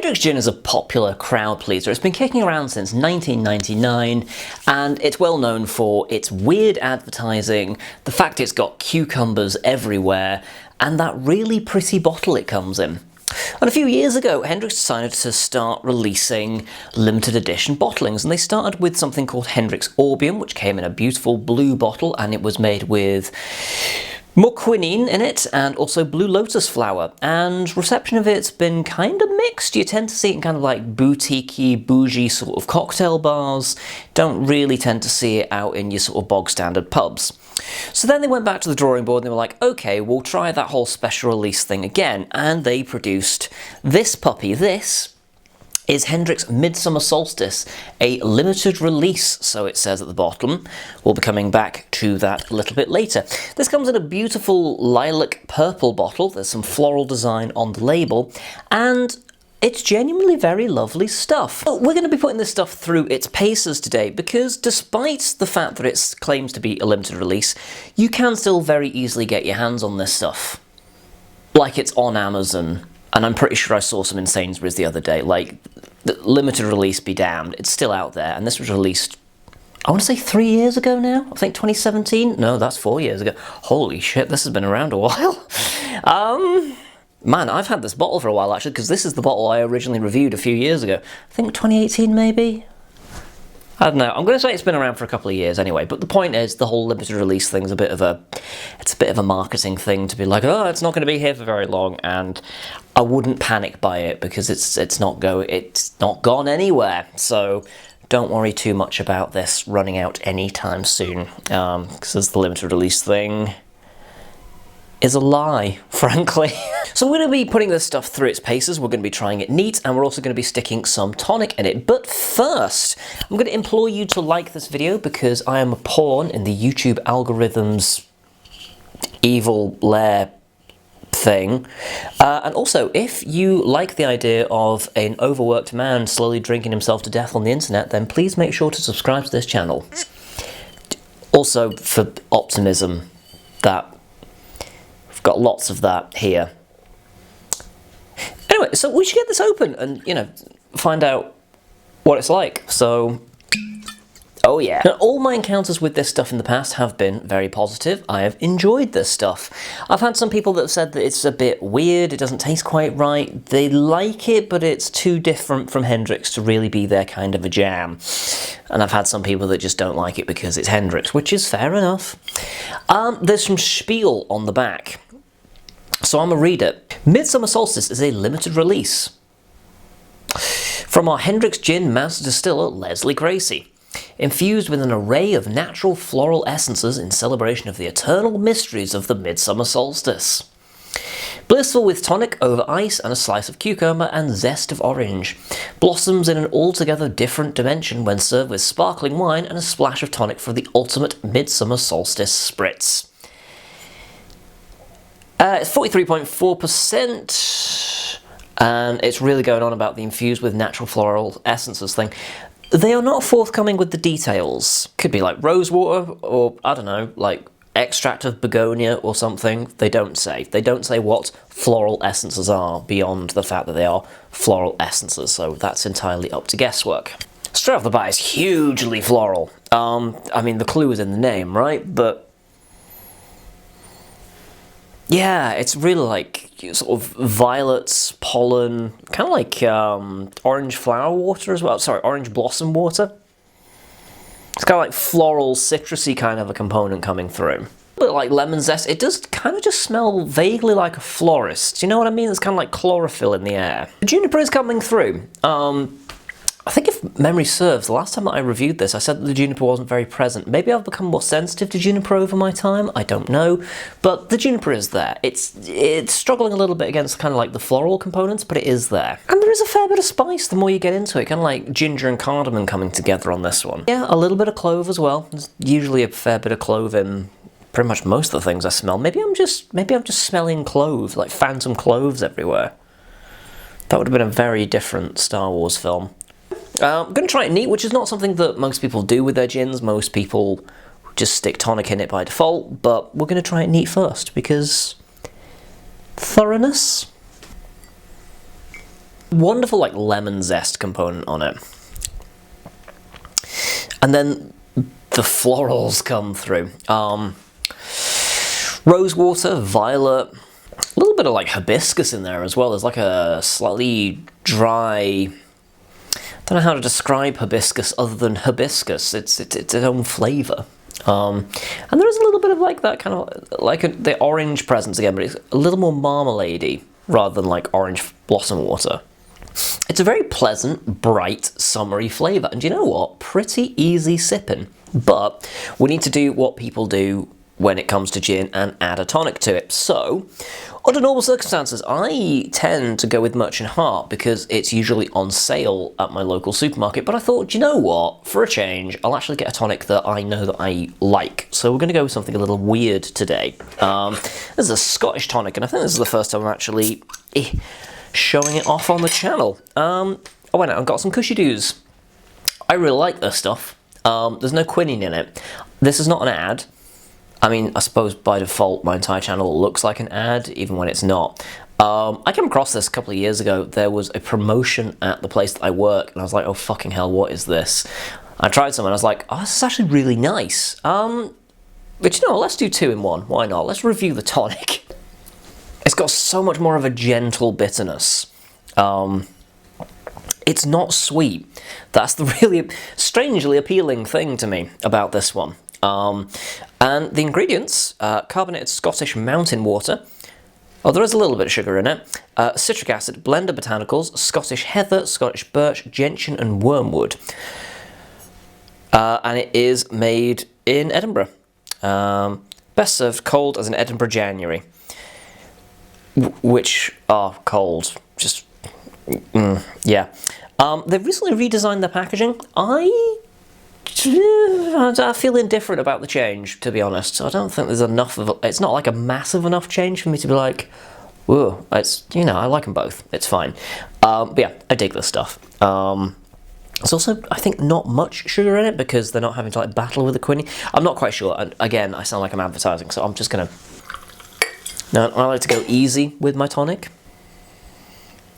Hendricks Gin is a popular crowd pleaser. It's been kicking around since 1999 and it's well known for its weird advertising, the fact it's got cucumbers everywhere, and that really pretty bottle it comes in. And a few years ago, Hendricks decided to start releasing limited edition bottlings, and they started with something called Hendricks Orbium, which came in a beautiful blue bottle, and it was made with more quinine in it, and also blue lotus flower, and reception of it's been kind of mixed. You tend to see it in kind of like boutique-y, bougie sort of cocktail bars, don't really tend to see it out in your sort of bog standard pubs. So then they went back to the drawing board and they were like, okay, we'll try that whole special release thing again, and they produced this puppy. This is Hendricks Midsummer Solstice, a limited release, so it says at the bottom. We'll be coming back to that a little bit later. This comes in a beautiful lilac purple bottle. There's some floral design on the label, and it's genuinely very lovely stuff. We're going to be putting this stuff through its paces today because despite the fact that it claims to be a limited release, you can still very easily get your hands on this stuff. Like it's on Amazon. And I'm pretty sure I saw some in Sainsbury's the other day. Like, the limited release be damned, it's still out there. And this was released, I want to say 3 years ago now? I think 2017? No, that's 4 years ago. Holy shit, this has been around a while. Man, I've had this bottle for a while actually, because this is the bottle I originally reviewed a few years ago. I think 2018 maybe? I don't know, I'm going to say it's been around for a couple of years anyway, but the point is the whole limited release thing's a bit of a marketing thing to be like, oh, it's not going to be here for very long, and I wouldn't panic by it because it's not gone anywhere. So don't worry too much about this running out anytime soon, because the limited release thing is a lie, frankly. So we're going to be putting this stuff through its paces, we're going to be trying it neat, and we're also going to be sticking some tonic in it. But first, I'm going to implore you to like this video because I am a pawn in the YouTube algorithm's evil lair thing. And also, if you like the idea of an overworked man slowly drinking himself to death on the internet, then please make sure to subscribe to this channel. Also, for optimism, that got lots of that here. Anyway, so we should get this open and, you know, find out what it's like. So, oh yeah. Now, all my encounters with this stuff in the past have been very positive. I have enjoyed this stuff. I've had some people that have said that it's a bit weird, it doesn't taste quite right. They like it, but it's too different from Hendricks to really be their kind of a jam. And I've had some people that just don't like it because it's Hendricks, which is fair enough. There's some spiel on the back. So I'm going to read it. Midsummer Solstice is a limited release from our Hendricks Gin master distiller Leslie Gracie, infused with an array of natural floral essences in celebration of the eternal mysteries of the midsummer solstice. Blissful with tonic over ice and a slice of cucumber and zest of orange, blossoms in an altogether different dimension when served with sparkling wine and a splash of tonic for the ultimate midsummer solstice spritz. It's 43.4%, and it's really going on about the infused with natural floral essences thing. They are not forthcoming with the details. Could be like rose water, or I don't know, like extract of begonia or something. They don't say. They don't say what floral essences are beyond the fact that they are floral essences, so that's entirely up to guesswork. Straight off the bat, it's hugely floral. I mean, the clue is in the name, right? But yeah, it's really like sort of violets, pollen, kind of like orange flower water as well. Sorry, orange blossom water. It's kind of like floral, citrusy kind of a component coming through. A bit like lemon zest. It does kind of just smell vaguely like a florist. You know what I mean? It's kind of like chlorophyll in the air. The juniper is coming through. I think if memory serves, the last time that I reviewed this, I said that the juniper wasn't very present. Maybe I've become more sensitive to juniper over my time, I don't know. But the juniper is there. It's struggling a little bit against kind of like the floral components, but it is there. And there is a fair bit of spice the more you get into it, kind of like ginger and cardamom coming together on this one. Yeah, a little bit of clove as well. There's usually a fair bit of clove in pretty much most of the things I smell. Maybe I'm just smelling clove, like phantom cloves everywhere. That would have been a very different Star Wars film. I'm going to try it neat, which is not something that most people do with their gins. Most people just stick tonic in it by default, but we're going to try it neat first, because thoroughness. Wonderful like lemon zest component on it. And then the florals come through. Rosewater, violet, a little bit of like hibiscus in there as well. There's like a slightly dry, I don't know how to describe hibiscus other than hibiscus. It's its own flavour. And there is a little bit of like that kind of like the orange presence again, but it's a little more marmalade-y rather than like orange blossom water. It's a very pleasant, bright, summery flavour, and you know what? Pretty easy sipping. But we need to do what people do when it comes to gin and add a tonic to it. So, under normal circumstances, I tend to go with Merchant Heart because it's usually on sale at my local supermarket. But I thought, do you know what? For a change, I'll actually get a tonic that I know that I like. So we're going to go with something a little weird today. This is a Scottish tonic, and I think this is the first time I'm actually showing it off on the channel. I went out and got some Cushy Doos. I really like this stuff. There's no quinine in it. This is not an ad. I mean, I suppose by default my entire channel looks like an ad, even when it's not. I came across this a couple of years ago. There was a promotion at the place that I work, and I was like, oh fucking hell, what is this? I tried some and I was like, oh, this is actually really nice. But you know, let's do 2 in 1. Why not? Let's review the tonic. It's got so much more of a gentle bitterness. It's not sweet. That's the really strangely appealing thing to me about this one. And the ingredients, carbonated Scottish mountain water. Oh, there is a little bit of sugar in it. Citric acid, blender botanicals, Scottish heather, Scottish birch, gentian and wormwood. And it is made in Edinburgh. Best served cold as in Edinburgh January. Which are cold. Just, yeah. They've recently redesigned their packaging. I feel indifferent about the change, to be honest. I don't think there's enough of it's not like a massive enough change for me to be like, whoa, it's, you know, I like them both. It's fine. But yeah, I dig this stuff. There's also, I think, not much sugar in it because they're not having to like battle with the quinine. I'm not quite sure. And again, I sound like I'm advertising, so I'm just gonna. No, I like to go easy with my tonic.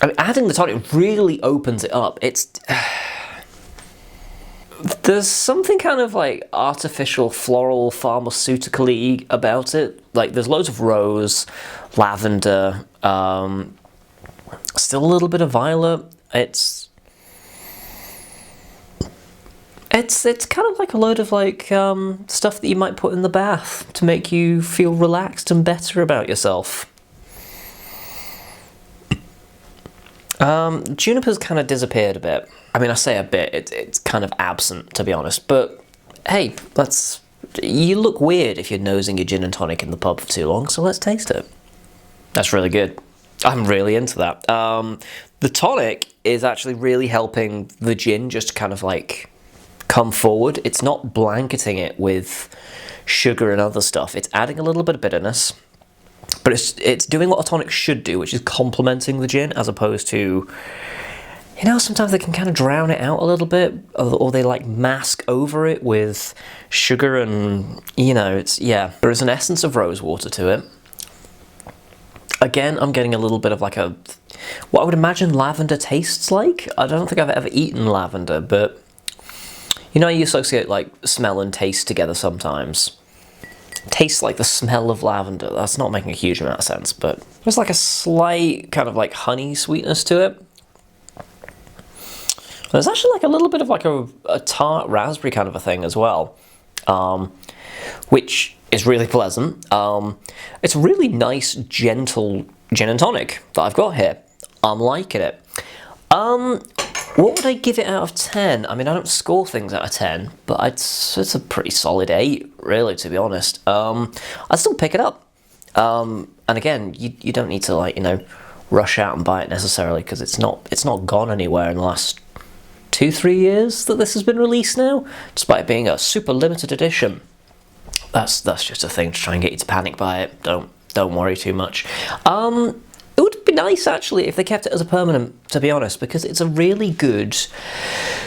I mean, adding the tonic really opens it up. It's there's something kind of like artificial, floral, pharmaceutical-y about it. Like there's loads of rose, lavender, still a little bit of violet. It's kind of like a load of like stuff that you might put in the bath to make you feel relaxed and better about yourself. Juniper's kind of disappeared a bit. I mean, I say a bit, it's kind of absent, to be honest. But hey, you look weird if you're nosing your gin and tonic in the pub for too long, so let's taste it. That's really good. I'm really into that. The tonic is actually really helping the gin just kind of like come forward. It's not blanketing it with sugar and other stuff. It's adding a little bit of bitterness, but it's doing what a tonic should do, which is complementing the gin, as opposed to, you know, sometimes they can kind of drown it out a little bit, or they like mask over it with sugar and, you know, it's, yeah. There is an essence of rose water to it. Again, I'm getting a little bit of like what I would imagine lavender tastes like. I don't think I've ever eaten lavender, but you know, you associate like smell and taste together sometimes. Tastes like the smell of lavender. That's not making a huge amount of sense, but there's like a slight kind of like honey sweetness to it. There's actually like a little bit of like a tart raspberry kind of a thing as well, which is really pleasant. It's a really nice, gentle gin and tonic that I've got here. I'm liking it. What would I give it out of 10? I mean, I don't score things out of 10, but it's a pretty solid 8, really, to be honest. I'd still pick it up. And again, you don't need to, like, you know, rush out and buy it necessarily, because it's not gone anywhere in the last 2-3 years that this has been released now, despite it being a super limited edition. That's just a thing to try and get you to panic buy it. Don't worry too much. It would be nice, actually, if they kept it as a permanent, to be honest, because it's a really good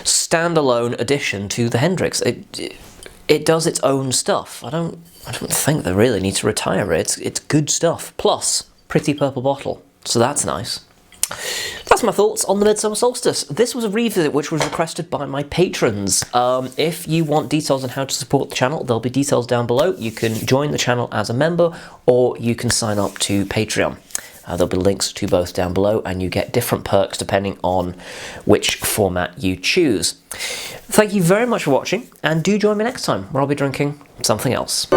standalone addition to the Hendricks. It does its own stuff. I don't think they really need to retire it. It's good stuff. Plus, pretty purple bottle, so that's nice. That's that's my thoughts on the Midsummer Solstice. This was a revisit which was requested by my patrons. If you want details on how to support the channel, there'll be details down below. You can join the channel as a member, or you can sign up to Patreon. There'll be links to both down below, and you get different perks depending on which format you choose. Thank you very much for watching, and do join me next time where I'll be drinking something else.